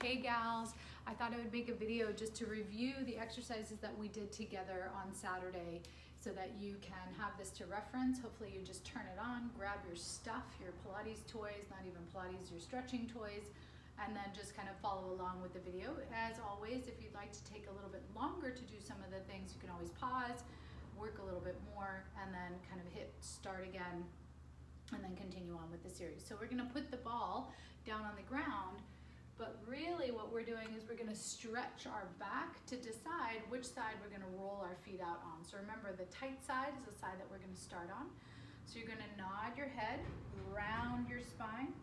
Hey gals, I thought I would make a video just to review the exercises that we did together on Saturday so that you can have this to reference. Hopefully you just turn it on, grab your stuff, your Pilates toys, not even Pilates, your stretching toys, and then just kind of follow along with the video. As always, if you'd like to take a little bit longer to do some of the things, you can always pause, work a little bit more, and then kind of hit start again, and then continue on with the series. So we're gonna put the ball down on the ground, but really what we're doing is we're gonna stretch our back to decide which side we're gonna roll our feet out on. So remember, the tight side is the side that we're gonna start on. So you're gonna nod your head, round your spine,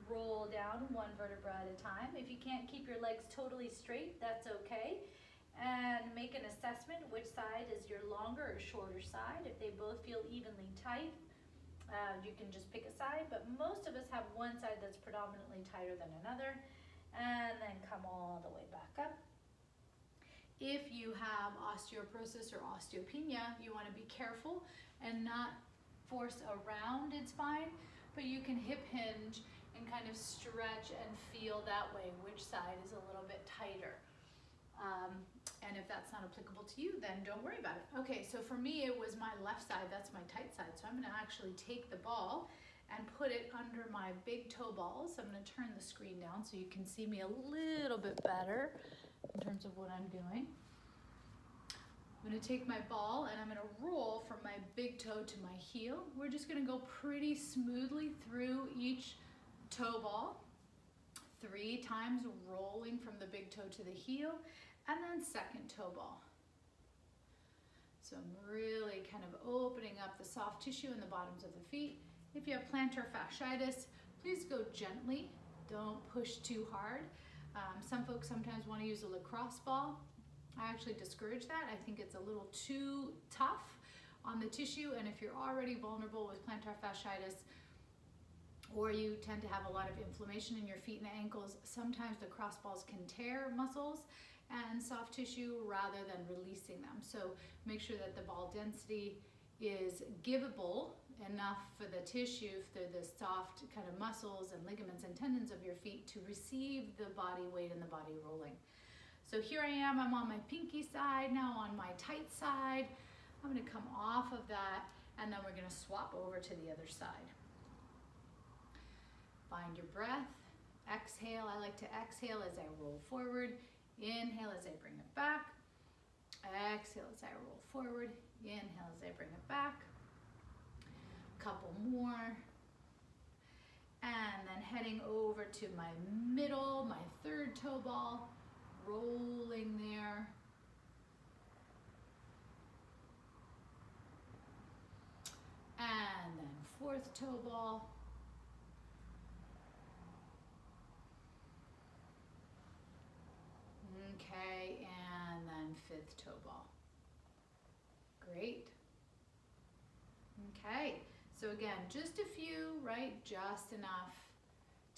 roll down one vertebra at a time. If you can't keep your legs totally straight, that's okay. And make an assessment, which side is your longer or shorter side. If they both feel evenly tight, you can just pick a side, but most of us have one side that's predominantly tighter than another. And then come all the way back up. If you have osteoporosis or osteopenia, you want to be careful and not force a rounded spine, but you can hip hinge and kind of stretch and feel that way which side is a little bit tighter. And if that's not applicable to you, then don't worry about it. Okay, so for me, it was my left side, that's my tight side. So I'm gonna actually take the ball and put it under my big toe balls. I'm gonna turn the screen down so you can see me a little bit better in terms of what I'm doing. I'm gonna take my ball and I'm gonna roll from my big toe to my heel. We're just gonna go pretty smoothly through each toe ball, 3 times rolling from the big toe to the heel, and then second toe ball. So I'm really kind of opening up the soft tissue in the bottoms of the feet. If you have plantar fasciitis, please go gently. Don't push too hard. Some folks sometimes want to use a lacrosse ball. I actually discourage that. I think it's a little too tough on the tissue, and if you're already vulnerable with plantar fasciitis, or you tend to have a lot of inflammation in your feet and ankles, sometimes the cross balls can tear muscles and soft tissue rather than releasing them. So make sure that the ball density is givable enough for the tissue, for the soft kind of muscles and ligaments and tendons of your feet to receive the body weight and the body rolling. So here I am, I'm on my pinky side, now on my tight side. I'm gonna come off of that, and then we're gonna swap over to the other side. Find your breath, exhale. I like to exhale as I roll forward, inhale as I bring it back, exhale as I roll forward, inhale as I bring it back. Couple more, and then heading over to my middle, my third toe ball, rolling there. And then fourth toe ball. Okay, and then fifth toe ball. Great. Okay, so again, just a few, right? Just enough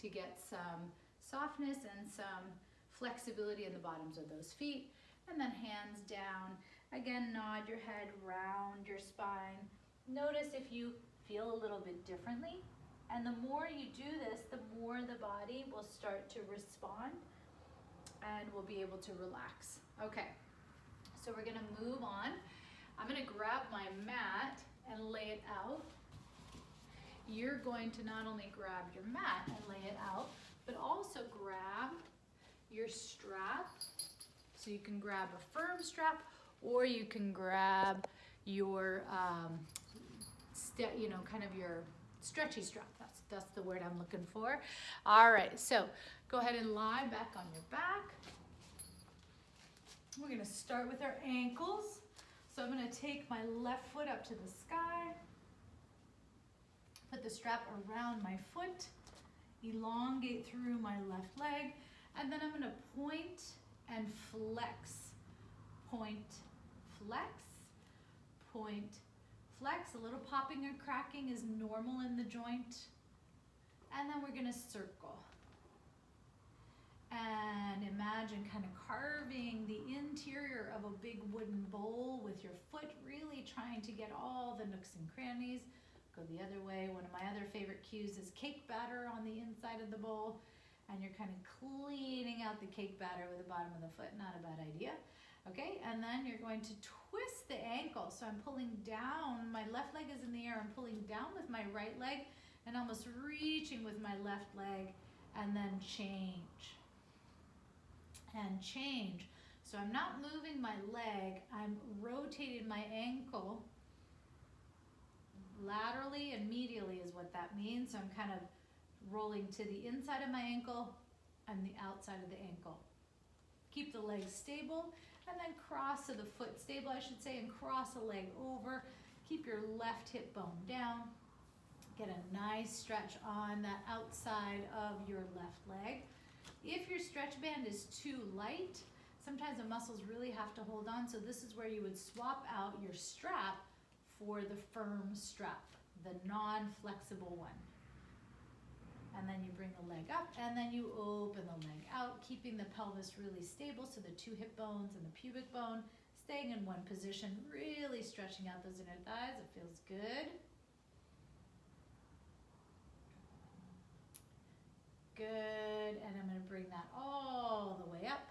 to get some softness and some flexibility in the bottoms of those feet. And then hands down. Again, nod your head, round your spine. Notice if you feel a little bit differently. And the more you do this, the more the body will start to respond and we'll be able to relax. Okay, so we're gonna move on. I'm gonna grab my mat and lay it out. You're going to not only grab your mat and lay it out, but also grab your strap. So you can grab a firm strap, or you can grab your, kind of your stretchy strap. That's the word I'm looking for. All right, so go ahead and lie back on your back. We're gonna start with our ankles. So I'm gonna take my left foot up to the sky, put the strap around my foot, elongate through my left leg, and then I'm gonna point and flex. Point, flex, point, flex. A little popping or cracking is normal in the joint. And then we're gonna circle. And imagine kind of carving the interior of a big wooden bowl with your foot, really trying to get all the nooks and crannies. Go the other way. One of my other favorite cues is cake batter on the inside of the bowl. And you're kind of cleaning out the cake batter with the bottom of the foot, not a bad idea. Okay, and then you're going to twist the ankle. So I'm pulling down, my left leg is in the air, I'm pulling down with my right leg and almost reaching with my left leg, and then change. And change. So I'm not moving my leg, I'm rotating my ankle laterally and medially is what that means. So I'm kind of rolling to the inside of my ankle and the outside of the ankle. Keep the leg stable, and then cross to the foot stable, I should say, and cross the leg over. Keep your left hip bone down. Get a nice stretch on that outside of your left leg. If your stretch band is too light, sometimes the muscles really have to hold on, so this is where you would swap out your strap for the firm strap, the non-flexible one. And then you bring the leg up, and then you open the leg out, keeping the pelvis really stable, so the two hip bones and the pubic bone staying in one position, really stretching out those inner thighs. It feels good. Good, and I'm going to bring that all the way up.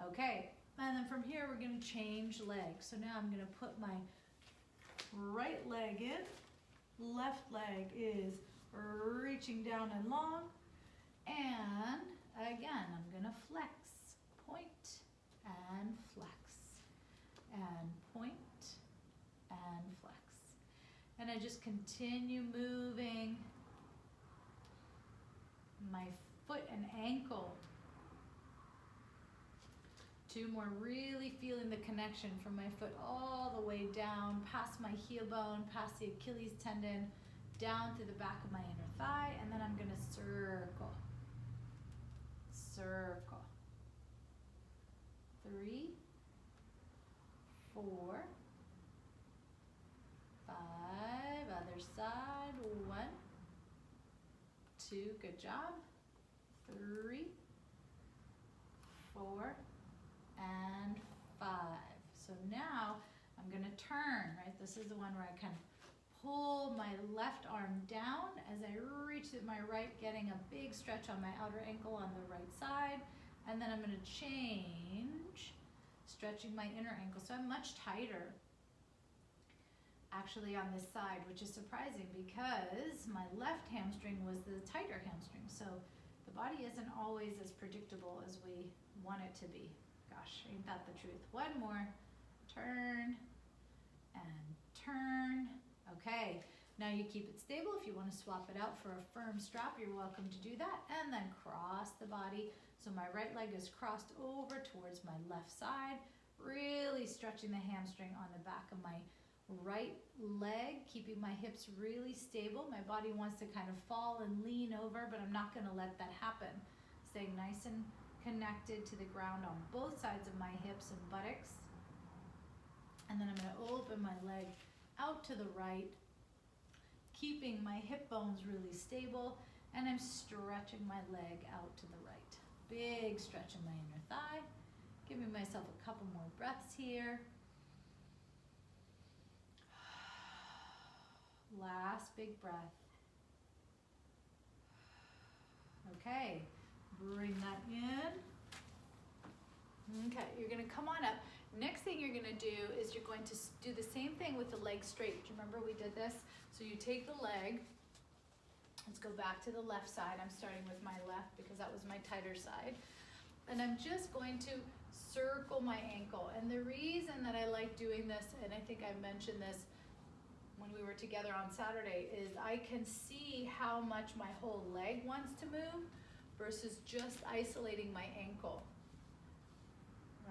Okay, and then from here we're going to change legs. So now I'm going to put my right leg in, left leg is reaching down and long, and again I'm gonna flex, point and flex, and point and flex, and I just continue moving my foot and ankle. Two more, really feeling the connection from my foot all the way down, past my heel bone, past the Achilles tendon, down through the back of my inner thigh, and then I'm going to circle. Circle. 3, 4, 5, other side, 1, 2, good job, 3, 4, and 5. So now I'm going to turn, right? This is the one where I kind of pull my left arm down as I reach with my right, getting a big stretch on my outer ankle on the right side. And then I'm going to change, stretching my inner ankle. So I'm much tighter actually on this side, which is surprising because my left hamstring was the tighter hamstring. So the body isn't always as predictable as we want it to be. Gosh, ain't that the truth? One more, turn and turn. Okay, now you keep it stable. If you want to swap it out for a firm strap, you're welcome to do that. And then cross the body. So my right leg is crossed over towards my left side, really stretching the hamstring on the back of my right leg, keeping my hips really stable. My body wants to kind of fall and lean over, but I'm not going to let that happen. Staying nice and connected to the ground on both sides of my hips and buttocks. And then I'm going to open my leg out to the right, keeping my hip bones really stable, and I'm stretching my leg out to the right. Big stretch in my inner thigh. Giving myself a couple more breaths here. Last big breath. Okay, bring that in. Okay, you're gonna come on up. Next thing you're gonna do is you're going to do the same thing with the leg straight. Do you remember we did this? So you take the leg, let's go back to the left side. I'm starting with my left because that was my tighter side. And I'm just going to circle my ankle. And the reason that I like doing this, and I think I mentioned this when we were together on Saturday, is I can see how much my whole leg wants to move versus just isolating my ankle.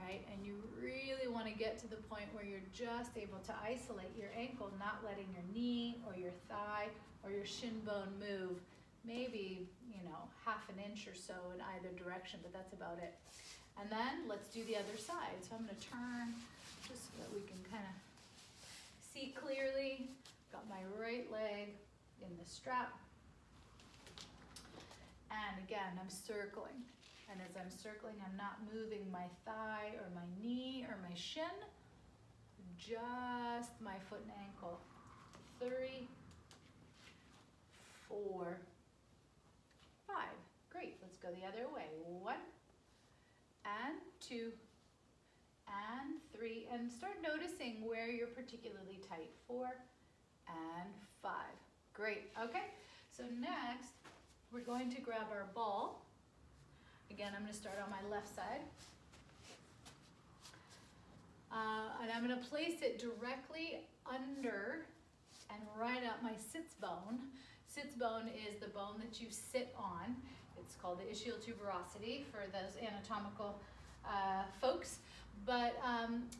Right? And you really want to get to the point where you're just able to isolate your ankle, not letting your knee or your thigh or your shin bone move, maybe, you know, half an inch or so in either direction, but that's about it. And then let's do the other side. So I'm going to turn just so that we can kind of see clearly. Got my right leg in the strap. And again, I'm circling. And as I'm circling, I'm not moving my thigh or my knee or my shin, just my foot and ankle. 3, 4, 5. Great, let's go the other way. 1, and 2, and 3, and start noticing where you're particularly tight. 4 and 5. Great, okay. So next, we're going to grab our ball. Again, I'm gonna start on my left side. And I'm gonna place it directly under and right up my sits bone. Sits bone is the bone that you sit on. It's called the ischial tuberosity for those anatomical folks. But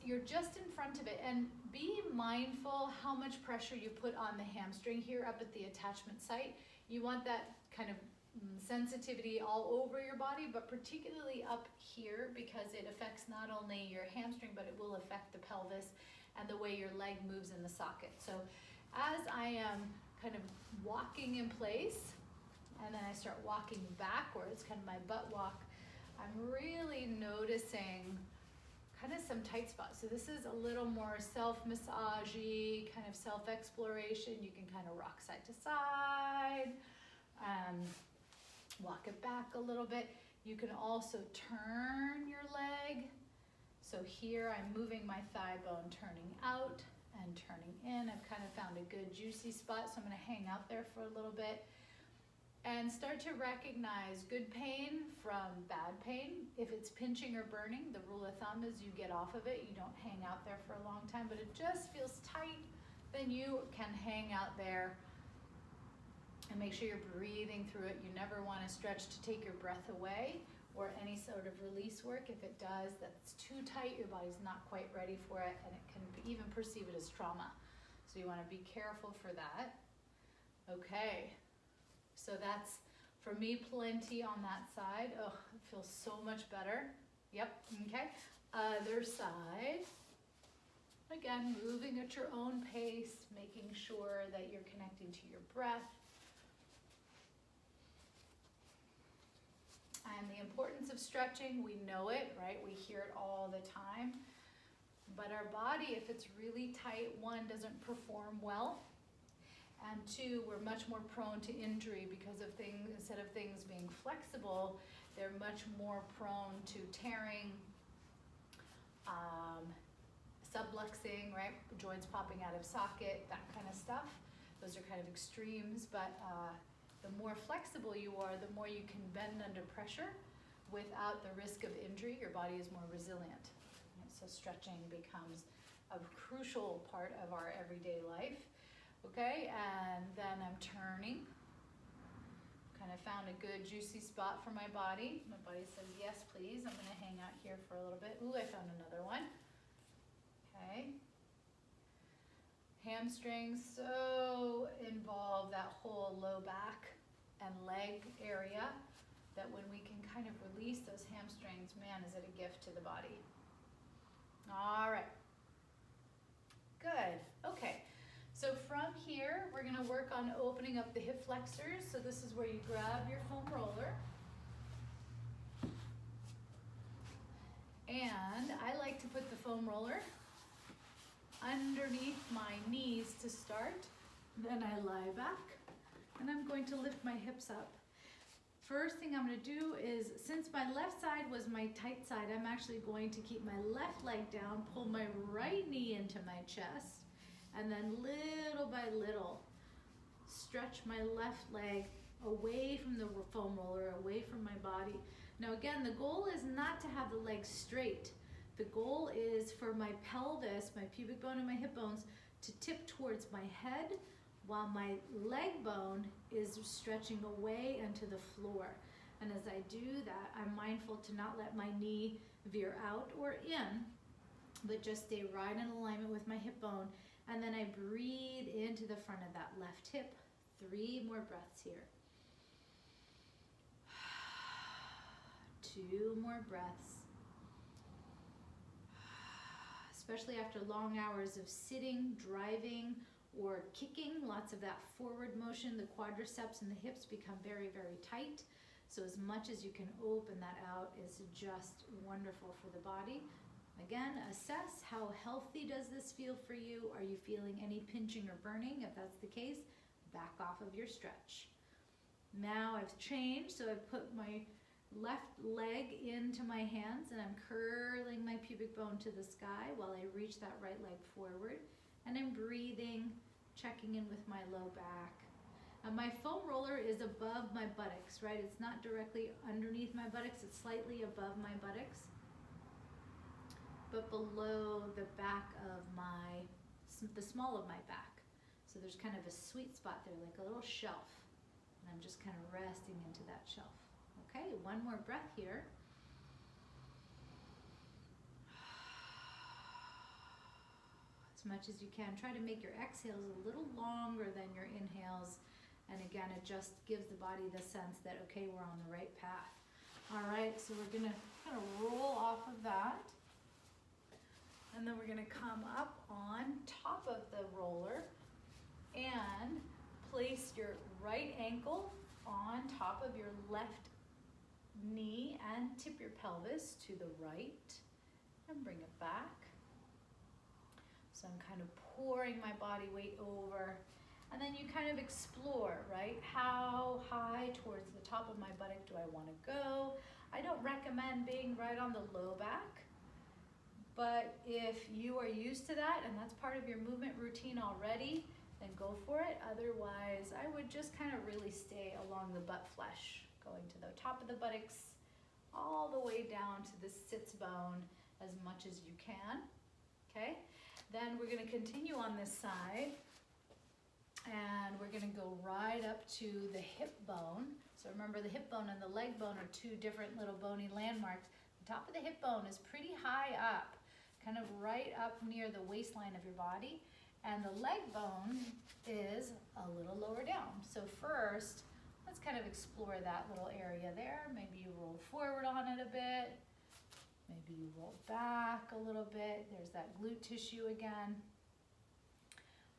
you're just in front of it, and be mindful how much pressure you put on the hamstring here up at the attachment site. You want that kind of sensitivity all over your body, but particularly up here, because it affects not only your hamstring, but it will affect the pelvis and the way your leg moves in the socket. So as I am kind of walking in place, and then I start walking backwards, kind of my butt walk, I'm really noticing kind of some tight spots. So this is a little more self-massage-y, kind of self-exploration. You can kind of rock side to side, walk it back a little bit. You can also turn your leg. So here I'm moving my thigh bone, turning out and turning in. I've kind of found a good juicy spot, so I'm gonna hang out there for a little bit. And start to recognize good pain from bad pain. If it's pinching or burning, the rule of thumb is you get off of it. You don't hang out there for a long time, but it just feels tight, then you can hang out there and make sure you're breathing through it. You never want to stretch to take your breath away or any sort of release work. If it does, that's too tight, your body's not quite ready for it, and it can even perceive it as trauma. So you want to be careful for that. Okay. So that's, for me, plenty on that side. Oh, it feels so much better. Yep, okay. Other side. Again, moving at your own pace, making sure that you're connecting to your breath. And the importance of stretching, we know it, right? We hear it all the time. But our body, if it's really tight, 1, doesn't perform well. And 2, we're much more prone to injury because of things, instead of things being flexible, they're much more prone to tearing, subluxing, right? Joints popping out of socket, that kind of stuff. Those are kind of extremes, but the more flexible you are, the more you can bend under pressure without the risk of injury. Your body is more resilient. Right? So stretching becomes a crucial part of our everyday life. Okay, and then I'm turning. Kind of found a good juicy spot for my body. My body says, yes, please. I'm gonna hang out here for a little bit. Ooh, I found another one. Okay. Hamstrings so involve that whole low back and leg area that when we can kind of release those hamstrings, man, is it a gift to the body. All right. Good, okay. So from here, we're gonna work on opening up the hip flexors. So this is where you grab your foam roller. And I like to put the foam roller underneath my knees to start. Then I lie back, and I'm going to lift my hips up. First thing I'm gonna do is, since my left side was my tight side, I'm actually going to keep my left leg down, pull my right knee into my chest, and then little by little, stretch my left leg away from the foam roller, away from my body. Now again, the goal is not to have the legs straight. The goal is for my pelvis, my pubic bone and my hip bones to tip towards my head while my leg bone is stretching away into the floor. And as I do that, I'm mindful to not let my knee veer out or in, but just stay right in alignment with my hip bone. And then I breathe into the front of that left hip. 3 more breaths here. 2 more breaths. Especially after long hours of sitting, driving, or kicking, lots of that forward motion, the quadriceps and the hips become very, very tight. So as much as you can open that out is just wonderful for the body. Again, assess how healthy does this feel for you. Are you feeling any pinching or burning? If that's the case, back off of your stretch. Now I've changed, so I've put my left leg into my hands, and I'm curling my pubic bone to the sky while I reach that right leg forward. And I'm breathing, checking in with my low back. And my foam roller is above my buttocks, right? It's not directly underneath my buttocks, it's slightly above my buttocks, but below the back of the small of my back. So there's kind of a sweet spot there, like a little shelf. And I'm just kind of resting into that shelf. Okay, one more breath here. As much as you can, try to make your exhales a little longer than your inhales. And again, it just gives the body the sense that, okay, we're on the right path. All right, so we're gonna kind of roll off of that. And then we're gonna come up on top of the roller and place your right ankle on top of your left knee and tip your pelvis to the right and bring it back. So I'm kind of pouring my body weight over, and then you kind of explore, right? How high towards the top of my buttock do I want to go? I don't recommend being right on the low back, but if you are used to that and that's part of your movement routine already, then go for it. Otherwise, I would just kind of really stay along the butt flesh, going to the top of the buttocks, all the way down to the sits bone as much as you can, okay? Then we're gonna continue on this side, and we're gonna go right up to the hip bone. So remember, the hip bone and the leg bone are two different little bony landmarks. The top of the hip bone is pretty high up, kind of right up near the waistline of your body, and the leg bone is a little lower down. So first, let's kind of explore that little area there. Maybe you roll forward on it a bit. Maybe you roll back a little bit. There's that glute tissue again.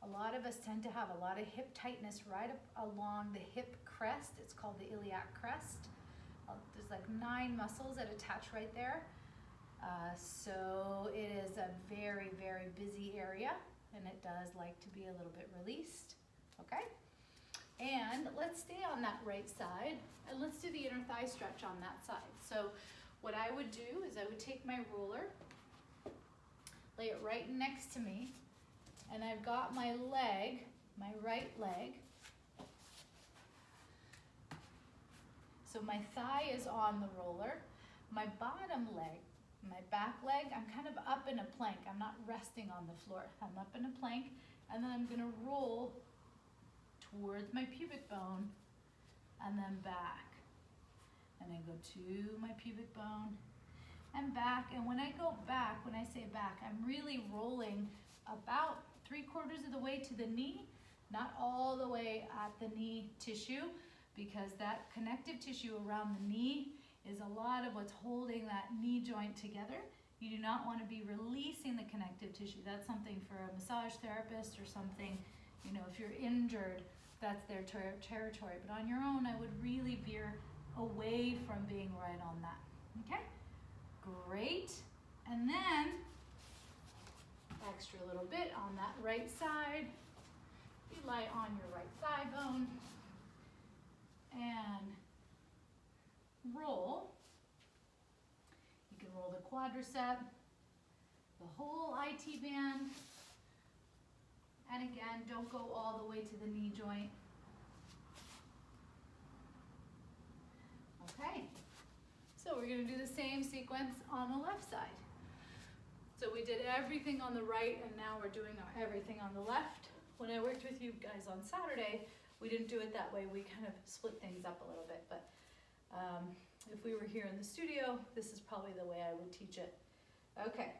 A lot of us tend to have a lot of hip tightness right up along the hip crest. It's called the iliac crest. There's like 9 muscles that attach right there. So it is a very, very busy area, and it does like to be a little bit released, okay? And let's stay on that right side, and let's do the inner thigh stretch on that side. So what I would do is I would take my roller, lay it right next to me, and I've got my leg, my right leg. So my thigh is on the roller. My bottom leg, my back leg, I'm kind of up in a plank. I'm not resting on the floor. I'm up in a plank, and then I'm gonna roll towards my pubic bone and then back. And then go to my pubic bone and back. And when I go back, when I say back, I'm really rolling about 3/4 of the way to the knee, not all the way at the knee tissue, because that connective tissue around the knee is a lot of what's holding that knee joint together. You do not want to be releasing the connective tissue. That's something for a massage therapist or something, you know, if you're injured, that's their territory. But on your own, I would really veer away from being right on that, okay? Great, and then extra little bit on that right side. You lie on your right thigh bone and roll. You can roll the quadricep, the whole IT band, and again, don't go all the way to the knee joint. Okay, so we're gonna do the same sequence on the left side. So we did everything on the right, and now we're doing everything on the left. When I worked with you guys on Saturday, we didn't do it that way. We kind of split things up a little bit, but if we were here in the studio, this is probably the way I would teach it. Okay,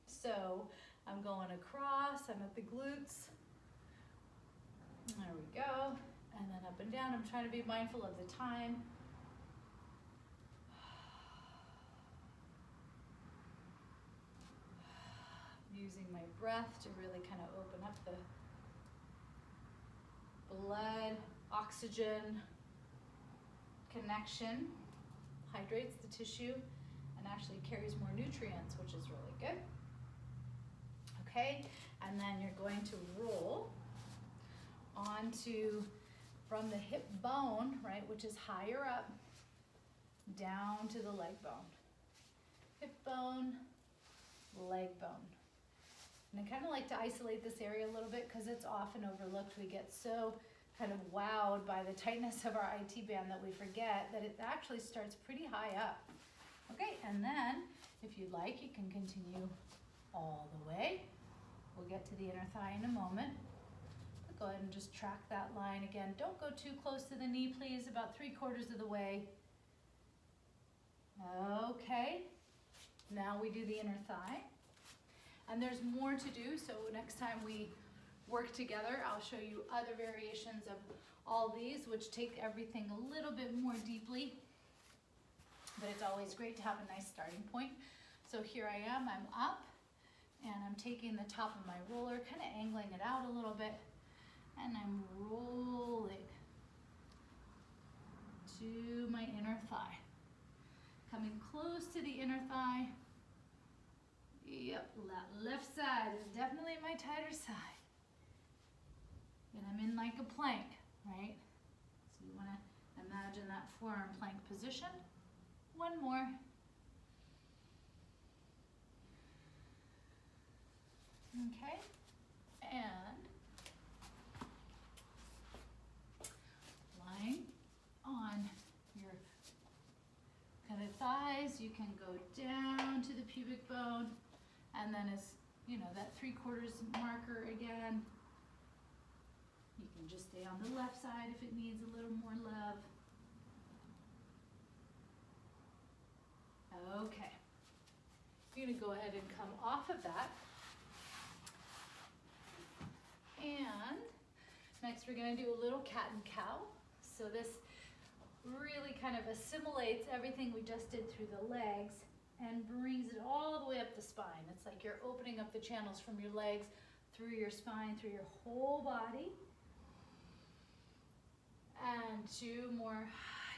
so I'm going across, I'm at the glutes. There we go, and then up and down. I'm trying to be mindful of the time. Using my breath to really kind of open up the blood, oxygen connection, hydrates the tissue, and actually carries more nutrients, which is really good. Okay, and then you're going to roll onto, from the hip bone, right, which is higher up, down to the leg bone. Hip bone, leg bone. And I kind of like to isolate this area a little bit because it's often overlooked. We get so kind of wowed by the tightness of our IT band that we forget that it actually starts pretty high up. Okay, and then if you'd like, you can continue all the way. We'll get to the inner thigh in a moment. But go ahead and just track that line again. Don't go too close to the knee, please, about 3/4 of the way. Okay, now we do the inner thigh. And there's more to do, so next time we work together, I'll show you other variations of all these, which take everything a little bit more deeply. But it's always great to have a nice starting point. So here I am, I'm up, and I'm taking the top of my roller, kind of angling it out a little bit, and I'm rolling to my inner thigh. Coming close to the inner thigh. Yep, that left side is definitely my tighter side. And I'm in like a plank, right? So you want to imagine that forearm plank position. One more. Okay, and lying on your kind of thighs, you can go down to the pubic bone, and then as you know, that 3/4 marker again. You can just stay on the left side if it needs a little more love. Okay, you're gonna go ahead and come off of that. And next we're gonna do a little cat and cow. So this really kind of assimilates everything we just did through the legs and brings it all the way up the spine. It's like you're opening up the channels from your legs through your spine, through your whole body. And 2 more.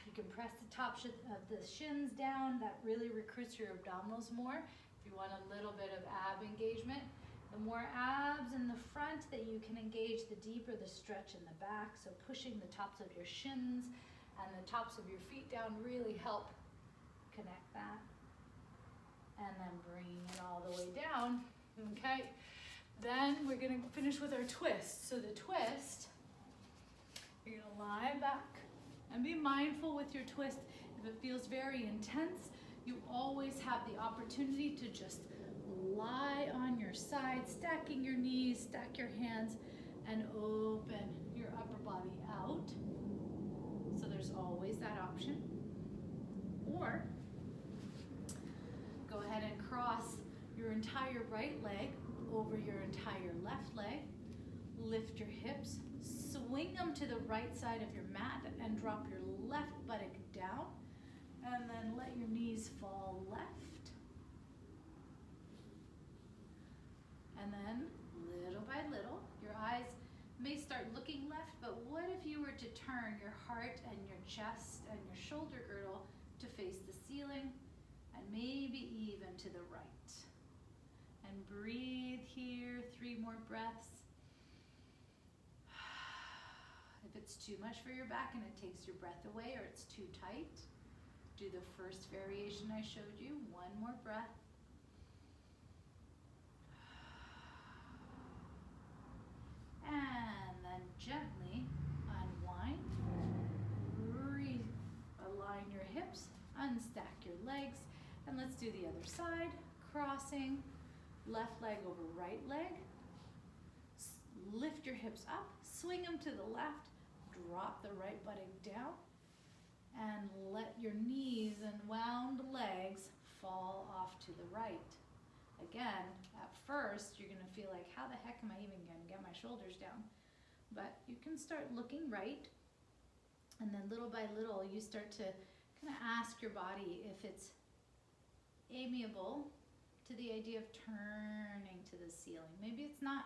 You can press the top of the shins down. That really recruits your abdominals more. If you want a little bit of ab engagement, the more abs in the front that you can engage, the deeper the stretch in the back. So pushing the tops of your shins and the tops of your feet down really help connect that. And then bringing it all the way down. Okay. Then we're going to finish with our twist. So the twist, you're going to lie back and be mindful with your twist. If it feels very intense, you always have the opportunity to just lie on your side, stacking your knees, stack your hands, and open your upper body out. So there's always that option. Or go ahead and cross your entire right leg over your entire left leg. Lift your hips, swing them to the right side of your mat, and drop your left buttock down. And then let your knees fall left. And then, little by little, your eyes may start looking left, but what if you were to turn your heart and your chest and your shoulder girdle to face the ceiling, and maybe even to the right? And breathe here, 3 more breaths. If it's too much for your back and it takes your breath away, or it's too tight, do the first variation I showed you. 1 more breath. And then gently unwind, realign your hips, unstack your legs, and let's do the other side. Crossing, left leg over right leg. Lift your hips up, swing them to the left, drop the right buttock down, and let your knees and wound legs fall off to the right. Again, at first, you're gonna feel like, how the heck am I even gonna get my shoulders down? But you can start looking right, and then little by little, you start to kind of ask your body if it's amiable to the idea of turning to the ceiling. Maybe it's not.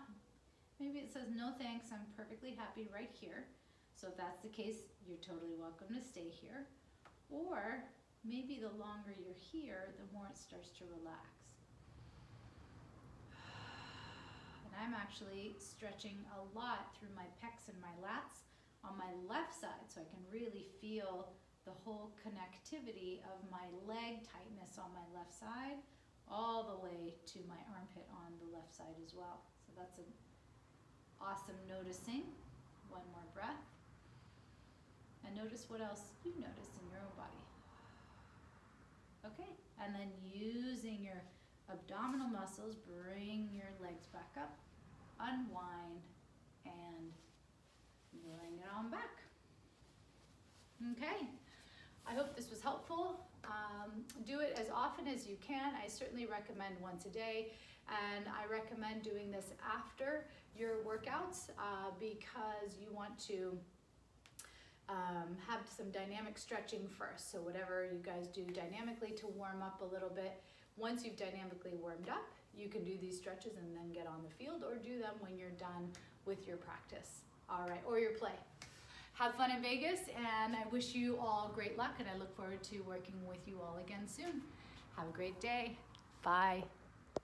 Maybe it says, no thanks, I'm perfectly happy right here. So if that's the case, you're totally welcome to stay here. Or maybe the longer you're here, the more it starts to relax. And I'm actually stretching a lot through my pecs and my lats on my left side, so I can really feel the whole connectivity of my leg tightness on my left side all the way to my armpit on the left side as well. So that's an awesome noticing. One more breath. And notice what else you notice in your own body. Okay, and then using your abdominal muscles, bring your legs back up, unwind, and bring it on back. Okay, I hope this was helpful. Do it as often as you can. I certainly recommend once a day, and I recommend doing this after your workouts because you want to have some dynamic stretching first. So whatever you guys do dynamically to warm up a little bit, once you've dynamically warmed up, you can do these stretches and then get on the field, or do them when you're done with your practice. All right, or your play. Have fun in Vegas, and I wish you all great luck, and I look forward to working with you all again soon. Have a great day. Bye.